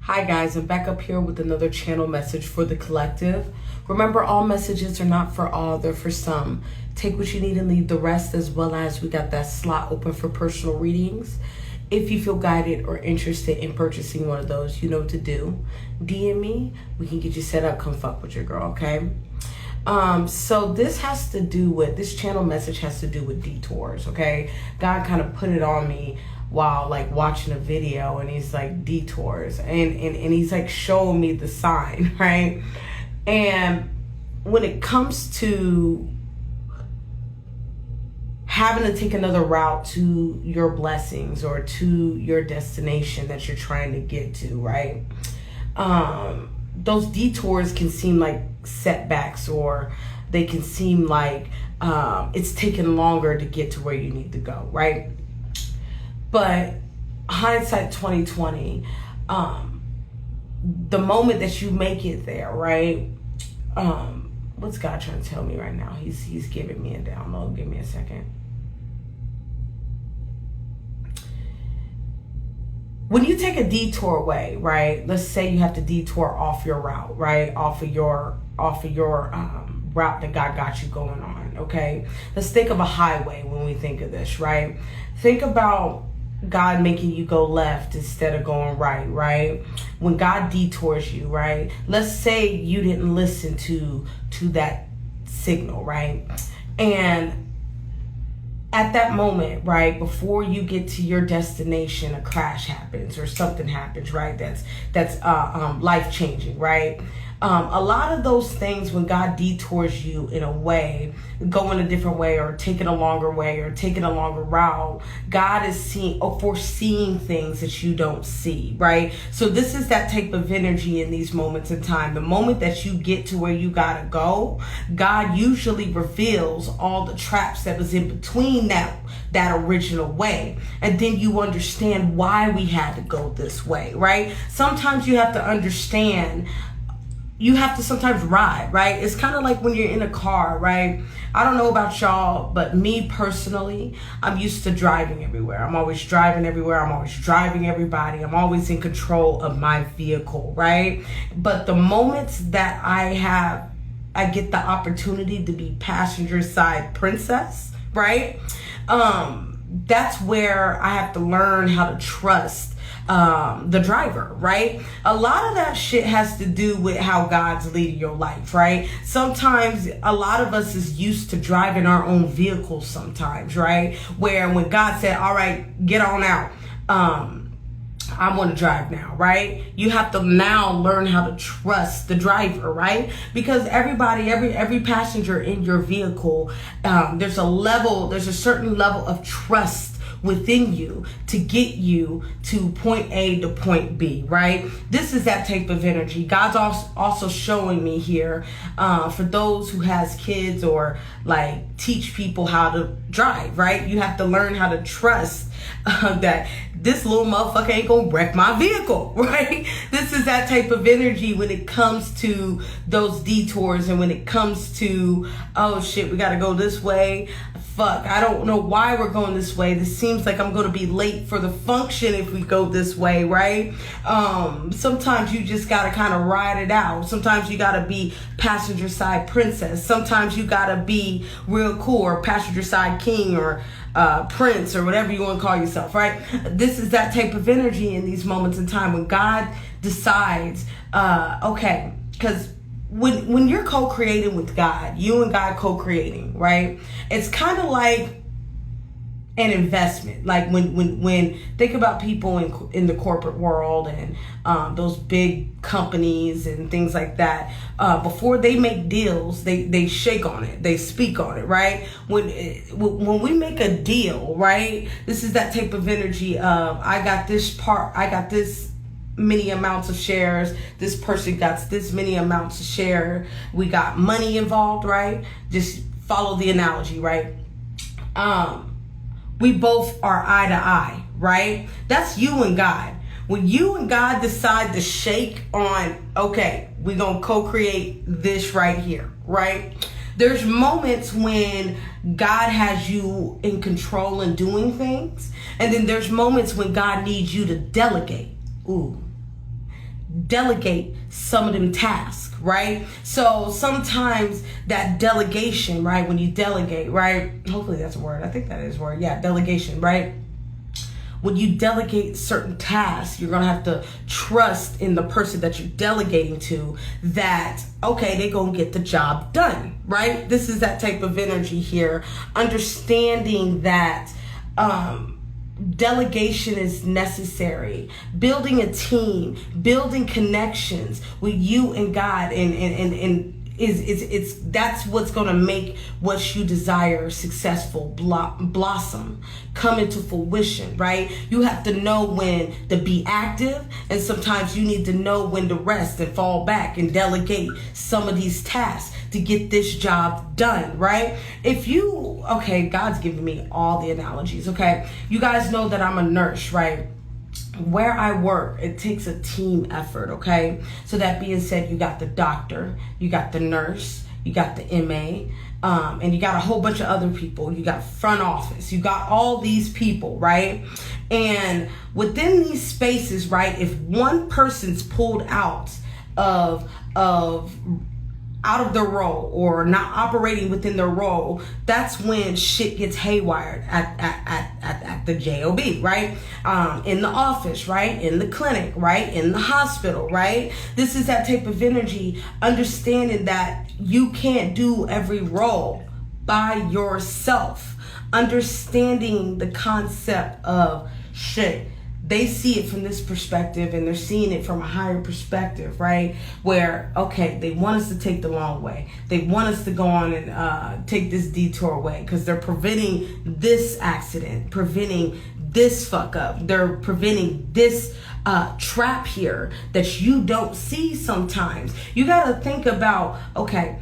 Hi guys, I'm back up here with another channel message for the collective. Remember, all messages are not for all, they're for some. Take what you need and leave the rest, as well as we got that slot open for personal readings. If you feel guided or interested in purchasing one of those, you know what to do. DM me, we can get you set up, come fuck with your girl, okay? So this channel message has to do with detours, okay? God kind of put it on me while like watching a video, and he's like, detours, and he's like showing me the sign, right? And when it comes to having to take another route to your blessings or to your destination that you're trying to get to, right? Those detours can seem like setbacks, or they can seem like it's taking longer to get to where you need to go, right? But hindsight 2020, the moment that you make it there, right? What's God trying to tell me right now? He's giving me a download. Give me a second. When you take a detour away, right? Let's say you have to detour off your route, right? Off of your route that God got you going on, okay? Let's think of a highway when we think of this, right? Think about God making you go left instead of going right, right? When God detours you, right? Let's say you didn't listen to that signal, right? And at that moment, right, before you get to your destination, a crash happens or something happens, right? That's life-changing, right? A lot of those things, when God detours you in a way, going a different way or taking a longer way or taking a longer route, God is seeing or foreseeing things that you don't see, right? So this is that type of energy in these moments in time. The moment that you get to where you gotta go, God usually reveals all the traps that was in between that original way. And then you understand why we had to go this way, right? Sometimes you have to understand. You have to sometimes ride, right? It's kind of like when you're in a car, right? I don't know about y'all, but me personally, I'm used to driving everywhere. I'm always driving everywhere. I'm always driving everybody. I'm always in control of my vehicle, right? But the moments that I get the opportunity to be passenger side princess, right? That's where I have to learn how to trust the driver, right? A lot of that shit has to do with how God's leading your life, right? Sometimes a lot of us is used to driving our own vehicles sometimes, right? Where when God said, all right, get on out, I want to drive now, right? You have to now learn how to trust the driver, right? Because everybody, every passenger in your vehicle, there's a certain level of trust within you to get you to point A to point B, right? This is that type of energy. God's also showing me here, for those who has kids or like teach people how to drive, right? You have to learn how to trust that this little motherfucker ain't gonna wreck my vehicle, right? This is that type of energy when it comes to those detours, and when it comes to, oh shit, we gotta go this way. Fuck, I don't know why we're going this way. This seems like I'm going to be late for the function if we go this way, right? Sometimes you just got to kind of ride it out. Sometimes you got to be passenger side princess. Sometimes you got to be real cool, or passenger side king, or prince, or whatever you want to call yourself, right? This is that type of energy in these moments in time when God decides, okay, because when you're co-creating with God, you and God co-creating, right? It's kind of like an investment. Like when think about people in the corporate world and those big companies and things like that, before they make deals, they shake on it, they speak on it, right? When we make a deal, right? This is that type of energy of, I got this many amounts of shares, this person got this many amounts of share, we got money involved, right? Just follow the analogy, right? We both are eye to eye, right? That's you and God. When you and God decide to shake on, okay, we're gonna co-create this right here, right? There's moments when God has you in control and doing things, and then there's moments when God needs you to delegate. Ooh. delegate some of them tasks, right? So sometimes that delegation, right, when you delegate, right, hopefully that's a word, I think that is a word, yeah, delegation, right? When you delegate certain tasks, you're gonna have to trust in the person that you're delegating to that, okay, they're gonna get the job done, right? This is that type of energy here. Understanding that delegation is necessary. Building a team, building connections with you and God, and it's that's what's going to make what you desire successful blossom, come into fruition, right? You have to know when to be active, and sometimes you need to know when to rest and fall back and delegate some of these tasks to get this job done, right? Okay, God's giving me all the analogies, okay? You guys know that I'm a nurse, right? Where I work, it takes a team effort, okay? So that being said, you got the doctor, you got the nurse, you got the MA, and you got a whole bunch of other people. You got front office, you got all these people, right? And within these spaces, right, if one person's pulled out of their role or not operating within their role, that's when shit gets haywired at the job, right? In the office, right? In the clinic, right? In the hospital, right? This is that type of energy, understanding that you can't do every role by yourself. Understanding the concept of shit. They see it from this perspective, and they're seeing it from a higher perspective, right? Where, okay, they want us to take the long way. They want us to go on and take this detour way because they're preventing this accident, preventing this fuck up. They're preventing this trap here that you don't see sometimes. You got to think about, okay,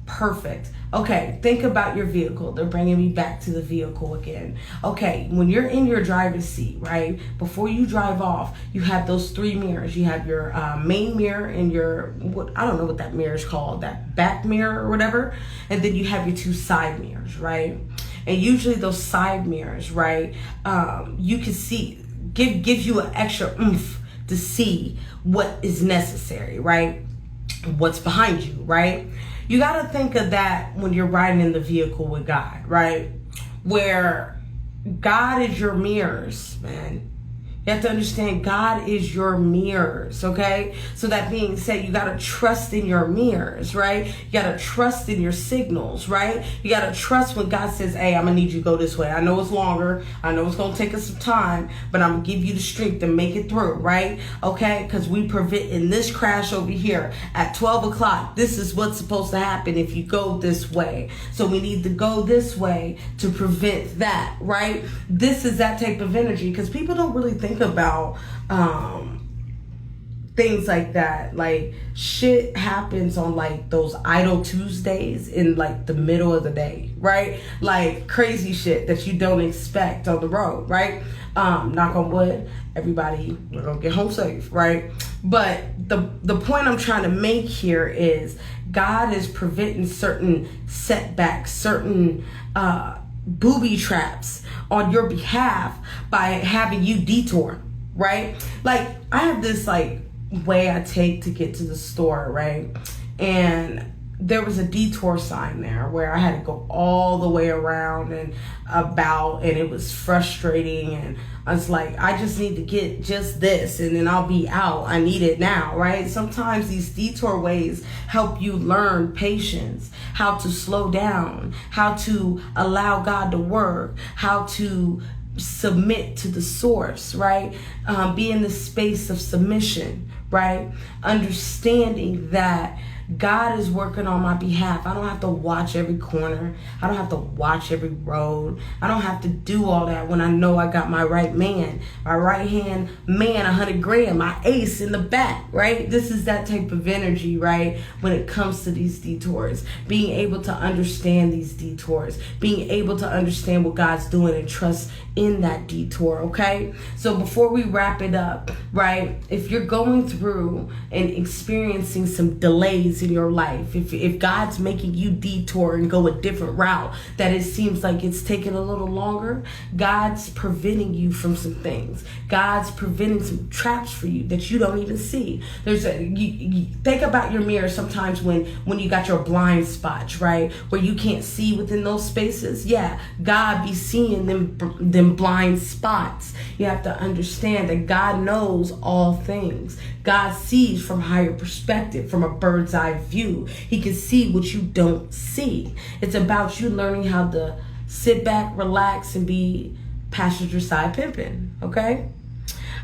perfect. Okay, think about your vehicle. They're bringing me back to the vehicle again. Okay, when you're in your driver's seat, right, before you drive off, you have those 3 mirrors. You have your main mirror and your, I don't know what that mirror is called, that back mirror or whatever. And then you have your 2 side mirrors, right? And usually those side mirrors, right, you can see, gives you an extra oomph to see what is necessary, right? What's behind you, right? You got to think of that when you're riding in the vehicle with God, right? Where God is your mirrors, man. You have to understand God is your mirrors, okay? So that being said, you got to trust in your mirrors, right? You got to trust in your signals, right? You got to trust when God says, hey, I'm going to need you to go this way. I know it's longer. I know it's going to take us some time, but I'm going to give you the strength to make it through, right? Okay? Because we preventing this crash over here at 12 o'clock. This is what's supposed to happen if you go this way. So we need to go this way to prevent that, right? This is that type of energy because people don't really think about things like that. Like shit happens on like those idle Tuesdays in like the middle of the day, right? Like crazy shit that you don't expect on the road, right? Knock on wood, everybody, we're gonna get home safe, right? But the point I'm trying to make here is God is preventing certain setbacks, certain booby traps on your behalf by having you detour, right? Like I have this like way I take to get to the store, right? And there was a detour sign there where I had to go all the way around and about, and it was frustrating, and I was like, I just need to get just this and then I'll be out. I need it now, right? Sometimes these detour ways help you learn patience, how to slow down, how to allow God to work, how to submit to the source, right? Be in the space of submission, right? Understanding that God is working on my behalf. I don't have to watch every corner. I don't have to watch every road. I don't have to do all that when I know I got my right man, my right hand man, 100 grand, my ace in the back, right? This is that type of energy, right? When it comes to these detours, being able to understand these detours, being able to understand what God's doing and trust in that detour, okay? So before we wrap it up, right? If you're going through through and experiencing some delays in your life, if God's making you detour and go a different route, that it seems like it's taking a little longer, God's preventing you from some things. God's preventing some traps for you that you don't even see. You think about your mirror sometimes when you got your blind spots, right? Where you can't see within those spaces. Yeah, God be seeing them blind spots. You have to understand that God knows all things. God sees from higher perspective, from a bird's eye view. He can see what you don't see. It's about you learning how to sit back, relax, and be passenger side pimping, okay?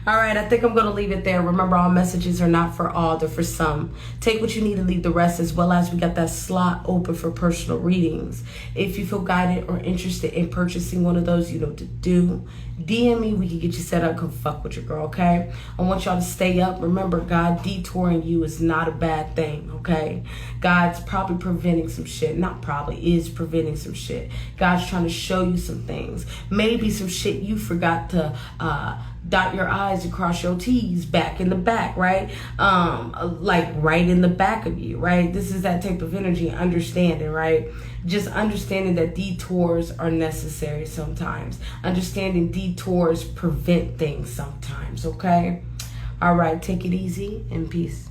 All right, I think I'm going to leave it there. Remember, all messages are not for all, they're for some. Take what you need and leave the rest, as well as we got that slot open for personal readings. If you feel guided or interested in purchasing one of those, you know what to do. DM me, we can get you set up. Come fuck with your girl, okay? I want y'all to stay up. Remember, God detouring you is not a bad thing, okay? God's probably preventing some shit. Not probably, is preventing some shit. God's trying to show you some things. Maybe some shit you forgot to dot your I's and cross your T's back in the back, right? Like right in the back of you, right? This is that type of energy, understanding, right? Just understanding that detours are necessary sometimes. Understanding detours prevent things sometimes, okay? All right, take it easy and peace.